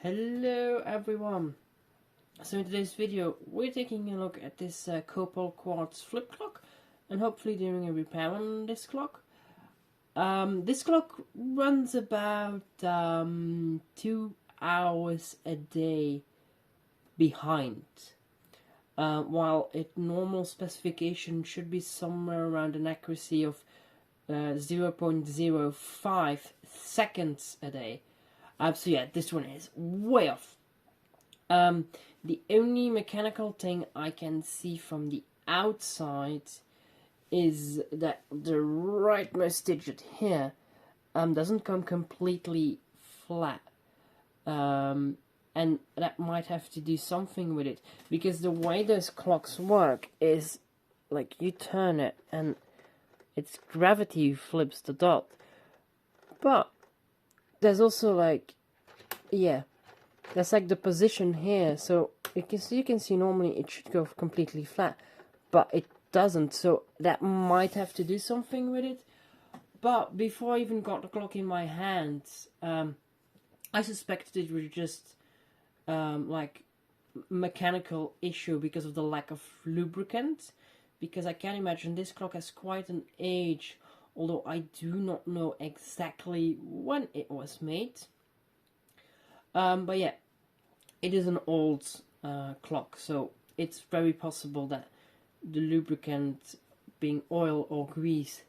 Hello everyone! So in today's video we're taking a look at this Copal quartz flip clock and hopefully doing a repair on this clock. This clock runs about 2 hours a day behind, while its normal specification should be somewhere around an accuracy of 0.05 seconds a day. So yeah, this one is way off. The only mechanical thing I can see from the outside is that the rightmost digit here doesn't come completely flat. And that might have to do something with it, because the way those clocks work is like you turn it and it's gravity flips the dot. But there's also like, yeah, that's like the position here, so you can see normally it should go completely flat, but it doesn't, so that might have to do something with it. But before I even got the clock in my hands, I suspected it was just like mechanical issue because of the lack of lubricant, because I can imagine this clock has quite an age, although I do not know exactly when it was made. But yeah, it is an old clock, so it's very possible that the lubricant, being oil or grease,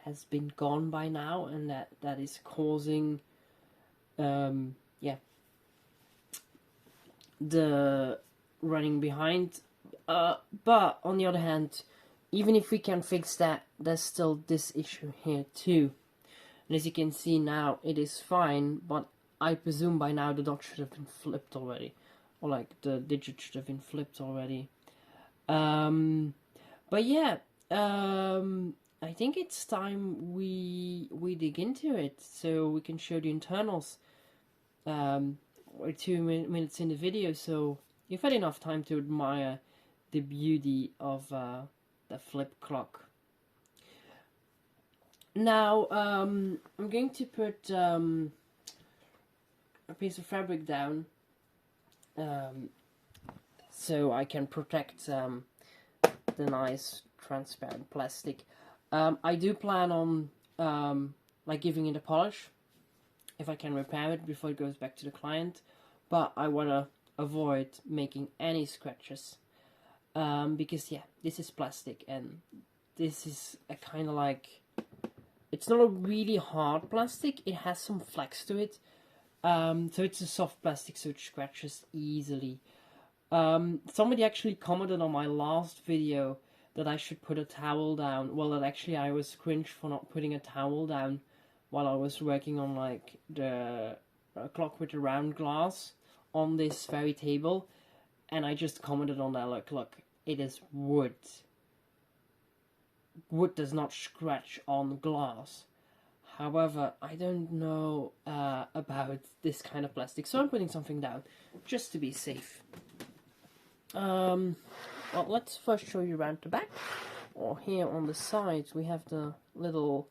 has been gone by now, and that is causing yeah, the running behind. But on the other hand, even if we can fix that, there's still this issue here too. And as you can see now, it is fine, but I presume by now the dot should have been flipped already, or like the digit should have been flipped already. But yeah, I think it's time we dig into it, so we can show the internals. We're 2 minutes in the video, so you've had enough time to admire the beauty of the flip clock. Now, I'm going to put a piece of fabric down so I can protect the nice transparent plastic. I do plan on like giving it a polish if I can repair it before it goes back to the client, but I want to avoid making any scratches because yeah, this is plastic, and this is a kind of like, it's not a really hard plastic, it has some flex to it. So it's a soft plastic, so it scratches easily. Somebody actually commented on my last video that I should put a towel down. Well, that actually I was cringed for not putting a towel down while I was working on like the clock with the round glass on this very table. And I just commented on that, look, it is wood. Wood does not scratch on glass. However, I don't know about this kind of plastic, so I'm putting something down just to be safe. Well, let's first show you around the back. Or here on the sides, we have the little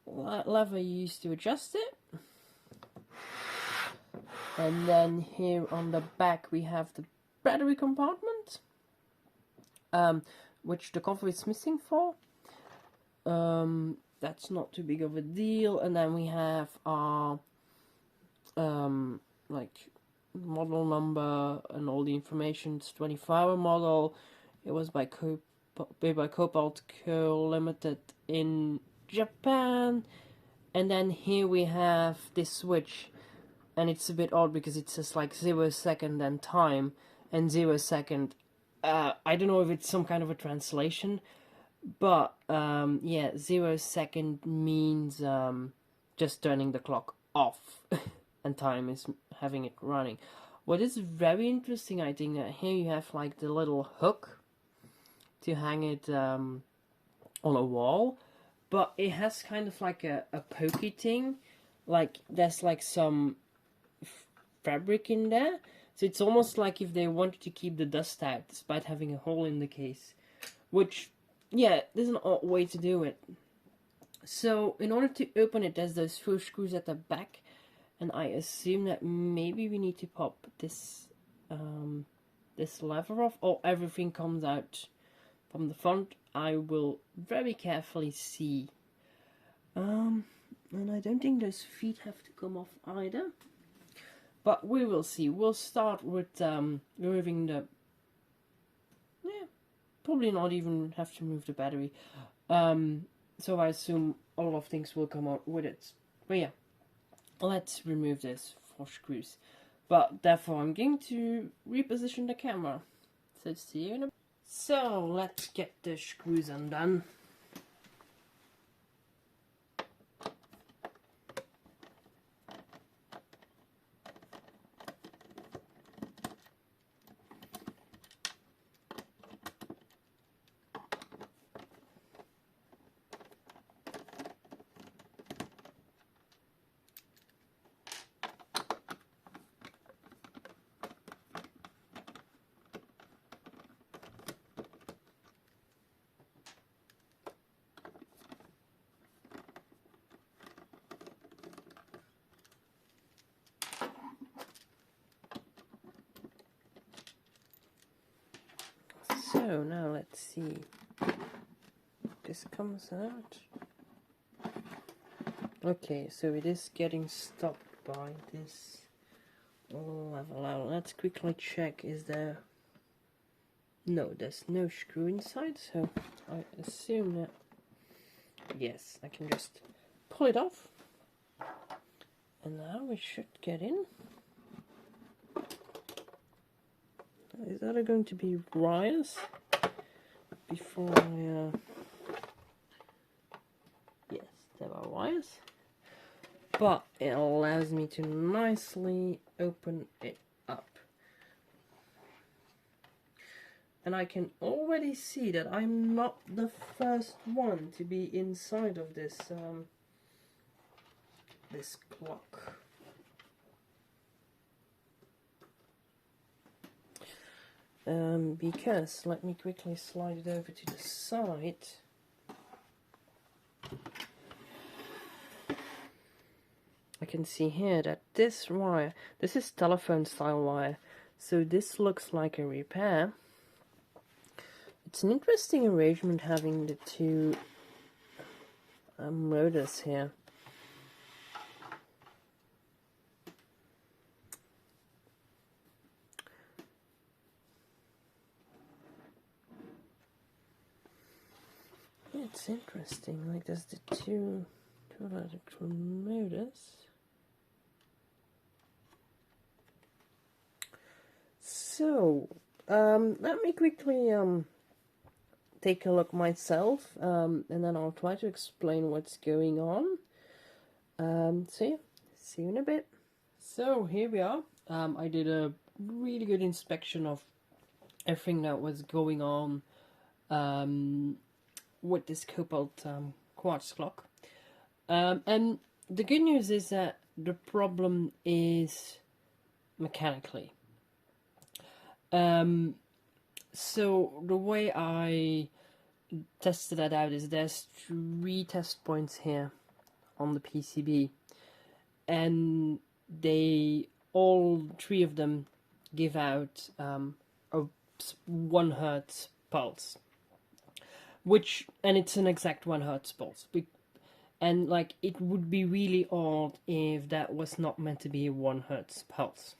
lever you use to adjust it. And then here on the back, we have the battery compartment, which the cover is missing for. That's not too big of a deal. And then we have our like model number and all the information. It's 24-hour model. It was by Copal Co. Limited in Japan. And then here we have this switch, and it's a bit odd because it says like 0 second and time, and 0 second. I don't know if it's some kind of a translation, but yeah, 0 second means just turning the clock off, and time is having it running. What is very interesting, I think, that here you have like the little hook to hang it on a wall, but it has kind of like a pokey thing, like there's like some fabric in there, so it's almost like if they wanted to keep the dust out despite having a hole in the case, which, yeah, there's an odd way to do it. So in order to open it, there's those 4 screws at the back, and I assume that maybe we need to pop this this lever off, or everything comes out from the front. I will very carefully see. And I don't think those feet have to come off either, but we will see. We'll start with removing the, probably not even have to remove the battery. So I assume a lot of things will come out with it. But yeah, let's remove those 4 screws. But therefore I'm going to reposition the camera. So see you in a... So let's get the screws undone. So now let's see. This comes out. Okay, so it is getting stopped by this level out. Let's quickly check, is there... No, there's no screw inside, so I assume that... Yes, I can just pull it off. And now we should get in. Is that going to be wires before I... Yes, there are wires. But it allows me to nicely open it up. And I can already see that I'm not the first one to be inside of this this clock. Because, let me quickly slide it over to the side. I can see here that this wire, this is telephone style wire, so this looks like a repair. It's an interesting arrangement having the 2 motors here. It's interesting, like there's the two electrical motors. So, let me quickly take a look myself, and then I'll try to explain what's going on. So yeah, see you in a bit. So here we are. I did a really good inspection of everything that was going on with this Copal quartz clock. And the good news is that the problem is mechanically. So the way I tested that out is there's 3 test points here on the PCB, and they all 3 of them give out a 1 Hertz pulse, and it's an exact 1 Hertz pulse. And like, it would be really odd if that was not meant to be a 1 Hertz pulse.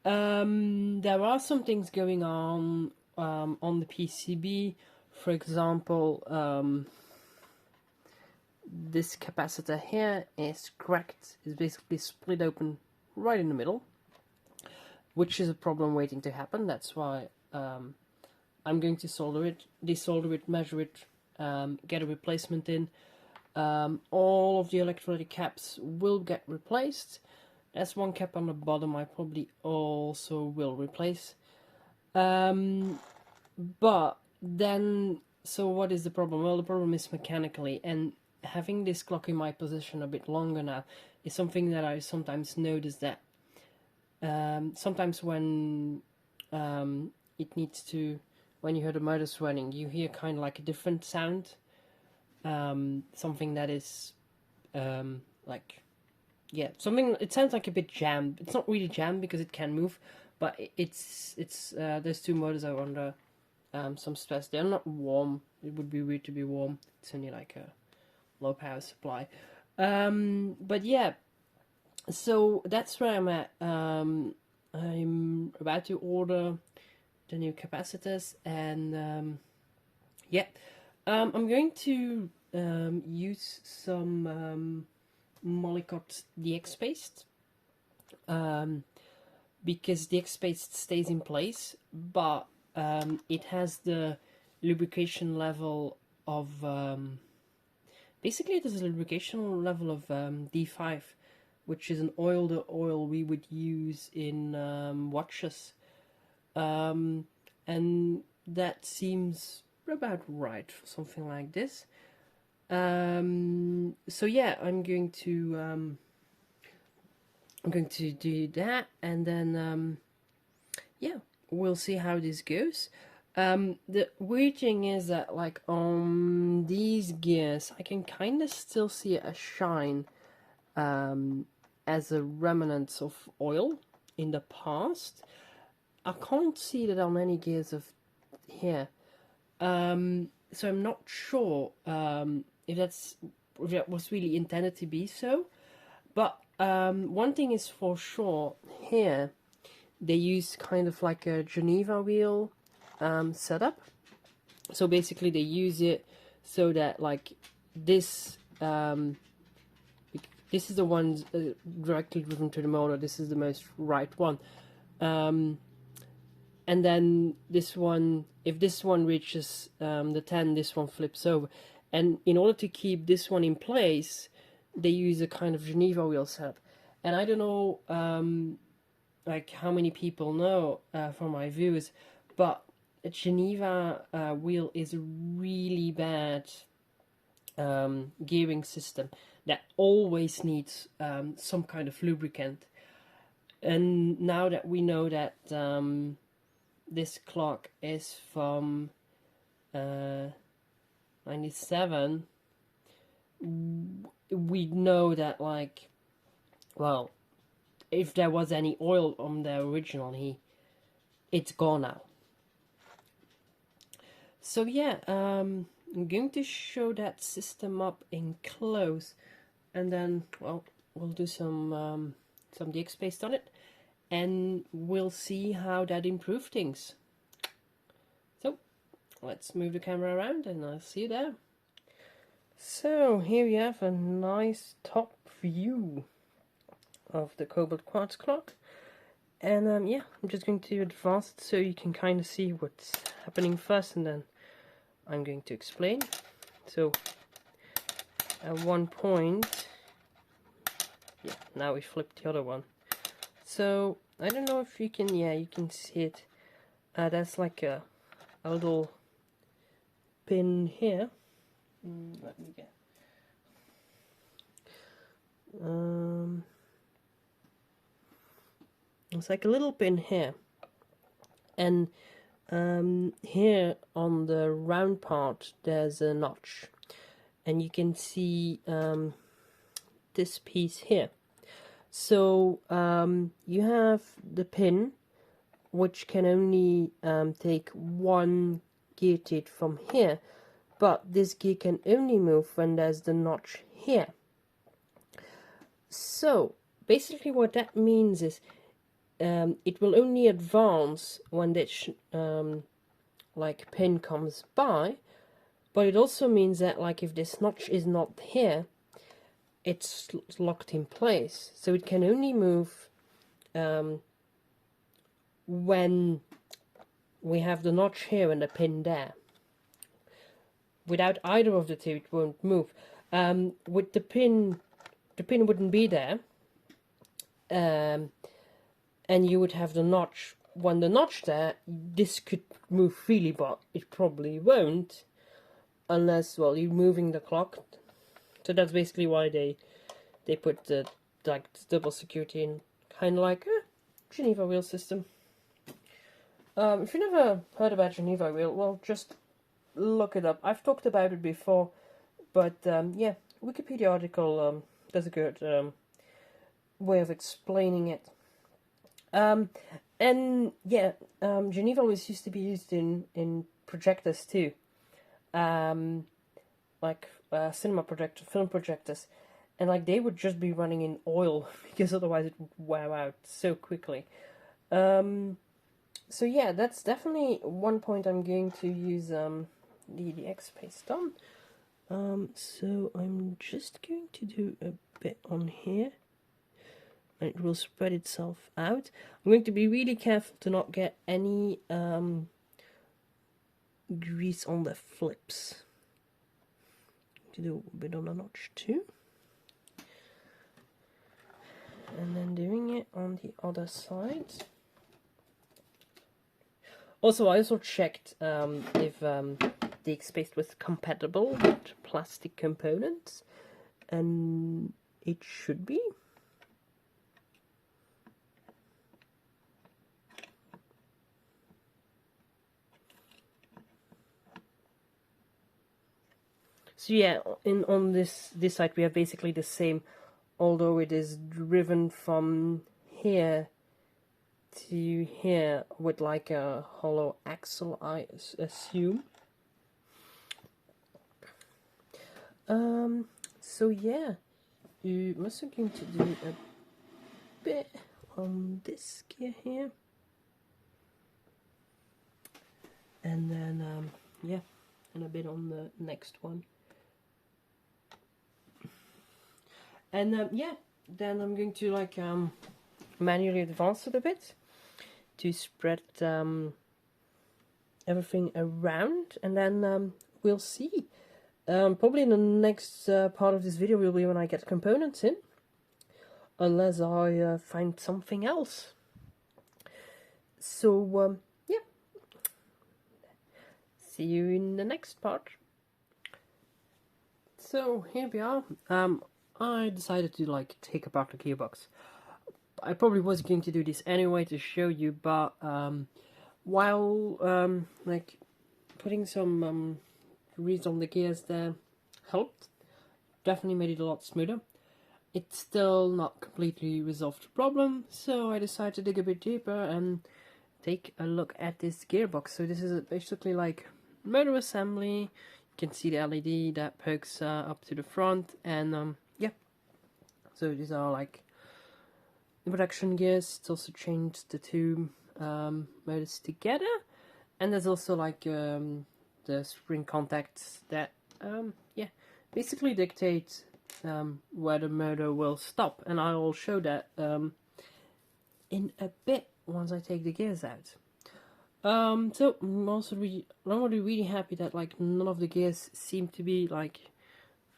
There are some things going on the PCB. For example, this capacitor here is cracked. It's basically split open right in the middle, which is a problem waiting to happen. That's why I'm going to solder it, desolder it, measure it, get a replacement in. All of the electrolytic caps will get replaced. There's 1 cap on the bottom I probably also will replace. But then, so what is the problem? Well, the problem is mechanically, and having this clock in my possession a bit longer now is something that I sometimes notice that sometimes when it needs to, when you hear the motors running, you hear kind of like a different sound. Something that is like yeah, something. It sounds like a bit jammed. It's not really jammed because it can move, but it's those two motors are under some stress. They're not warm. It would be weird to be warm. It's only like a low power supply. But yeah, so that's where I'm at. I'm about to order the new capacitors, and yeah, I'm going to use some Mollycott DX paste, because DX paste stays in place, but it has the lubrication level of basically it has a lubrication level of D5, which is an oil we would use in watches, and that seems about right for something like this. So yeah, I'm going to do that, and then yeah, we'll see how this goes. The weird thing is that, like, on these gears, I can kind of still see a shine as a remnant of oil in the past. I can't see that on any gears of here. So I'm not sure if that was really intended to be so. But one thing is for sure, here they use kind of like a Geneva wheel setup. So basically they use it so that, like, this this is the one directly driven to the motor. This is the most right one. And then this one, if this one reaches the 10, this one flips over. And in order to keep this one in place, they use a kind of Geneva wheel setup. And I don't know like how many people know from my viewers, but a Geneva wheel is a really bad gearing system that always needs some kind of lubricant. And now that we know that this clock is from 97, we know that, like, well, if there was any oil on there originally, it's gone now. So yeah, I'm going to show that system up in close, and then, well, we'll do some DX paste on it, and we'll see how that improved things. So let's move the camera around, and I'll see you there. So here we have a nice top view of the Cobalt quartz clock, and yeah, I'm just going to advance it so you can kind of see what's happening first, and then I'm going to explain. So at one point, yeah, now we flipped the other one. So I don't know if you can, yeah, you can see it. That's like a little pin here. Let me get. It's like a little pin here, and here on the round part there's a notch, and you can see this piece here. So you have the pin, which can only take one gear teeth from here, but this gear can only move when there's the notch here. So basically what that means is it will only advance when this like pin comes by, but it also means that, like, if this notch is not here, it's locked in place. So it can only move when we have the notch here and the pin there. Without either of the two, it won't move. With the pin wouldn't be there, and you would have the notch. When the notch there, this could move freely, but it probably won't, unless, well, you're moving the clock. So that's basically why they put the double security in, kind of like a Geneva wheel system. If you never heard about Geneva wheel, well, just look it up. I've talked about it before, but yeah, Wikipedia article does a good way of explaining it. And yeah, Geneva was used to be used in projectors too, like cinema projector, film projectors, and like they would just be running in oil because otherwise it would wear out so quickly. So yeah, that's definitely one point I'm going to use the X paste on. So I'm just going to do a bit on here. And it will spread itself out. I'm going to be really careful to not get any grease on the flips. To do a bit on the notch too. And then doing it on the other side. Also, I also checked if the X paste was compatible with plastic components, and it should be. So yeah, on this side we have basically the same, although it is driven from here to here with like a hollow axle, I assume. So yeah, you also going to do a bit on this gear here, and then yeah, and a bit on the next one. And yeah, then I'm going to like manually advance it a bit to spread everything around, and then we'll see. Probably in the next part of this video will be when I get components in, unless I find something else. So yeah, see you in the next part. So here we are. I decided to like take apart the gearbox. I probably was going to do this anyway to show you, but while like putting some grease on the gears there helped, definitely made it a lot smoother. It's still not completely resolved the problem, so I decided to dig a bit deeper and take a look at this gearbox. So this is basically like motor assembly. You can see the LED that pokes up to the front, and yeah, so these are like the production gears. It's also changed the two motors together, and there's also like the spring contacts that yeah, basically dictate where the motor will stop, and I will show that in a bit once I take the gears out. So I'm also really happy that like none of the gears seem to be like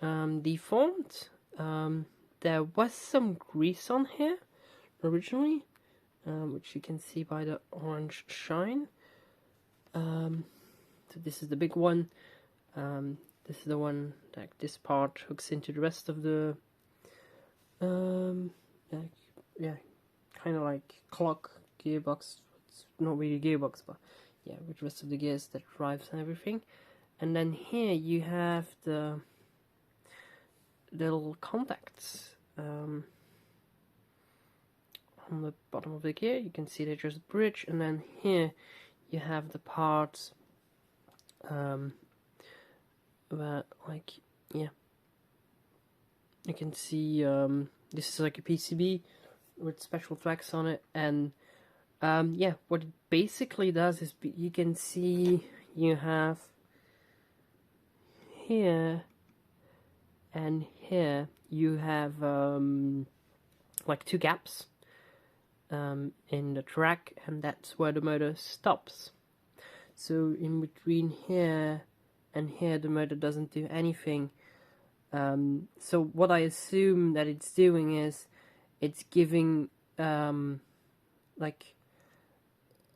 deformed. There was some grease on here originally, which you can see by the orange shine. So this is the big one. This is the one that this part hooks into the rest of the yeah, kind of like clock gearbox. It's not really a gearbox, but yeah, with the rest of the gears that drives and everything. And then here you have the little contacts on the bottom of the gear. You can see they're just bridge, and then here you have the parts where like yeah, you can see this is like a PCB with special tracks on it, and yeah, what it basically does is you can see you have here and here you have like two gaps in the track, and that's where the motor stops. So in between here and here the motor doesn't do anything. So what I assume that it's doing is it's giving like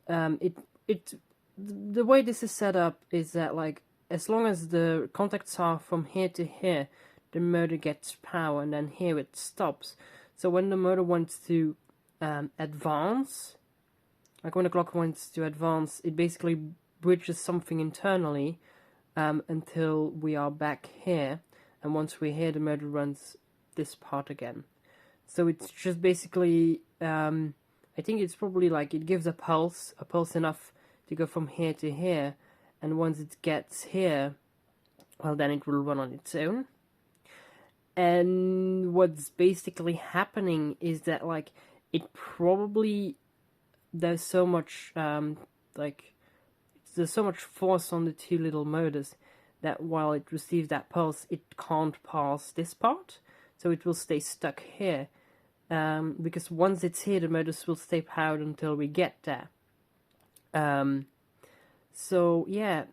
the way this is set up is that like as long as the contacts are from here to here, the motor gets power, and then here it stops. So when the motor wants to advance, like when the clock wants to advance, it basically bridges something internally until we are back here, and once we're here the motor runs this part again. So it's just basically, I think it's probably like it gives a pulse enough to go from here to here, and once it gets here, well, then it will run on its own. And what's basically happening is that, like, it probably, there's so much there's so much force on the two little motors that while it receives that pulse, it can't pass this part, so it will stay stuck here. Because once it's here, the motors will stay powered until we get there. So yeah,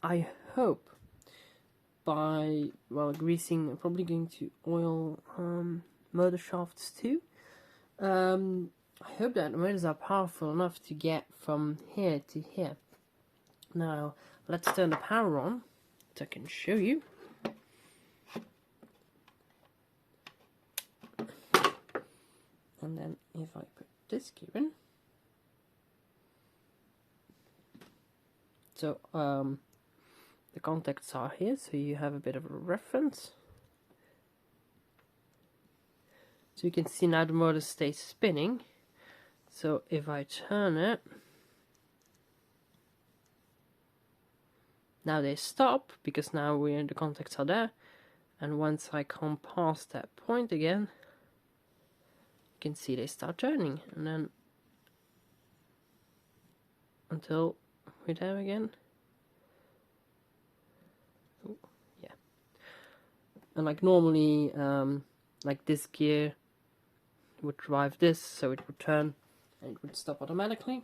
I hope by, well, greasing, I'm probably going to oil motor shafts too. I hope that the motors are powerful enough to get from here to here. Now, let's turn the power on so I can show you. And then if I put this gear in. So, the contacts are here, so you have a bit of a reference. So you can see now the motor stays spinning. So if I turn it, now they stop, because now the contacts are there. And once I come past that point again, you can see they start turning, and then until we're there again. Ooh, yeah. And like normally, like this gear would drive this, so it would turn and it would stop automatically.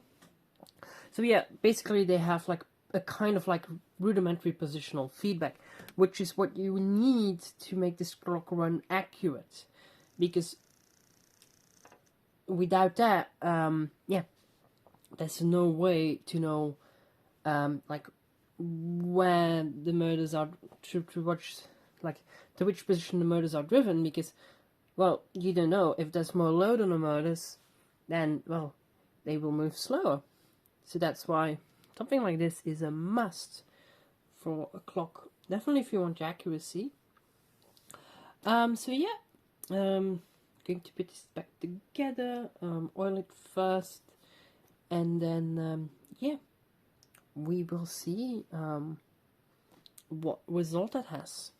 So yeah, basically they have like a kind of like rudimentary positional feedback, which is what you need to make this clock run accurate, because without that, yeah, there's no way to know like where the motors are to which position the motors are driven, because, well, you don't know. If there's more load on the motors, then, well, they will move slower. So that's why something like this is a must for a clock. Definitely if you want accuracy. So yeah, going to put this back together, oil it first, and then, yeah, we will see what result it has.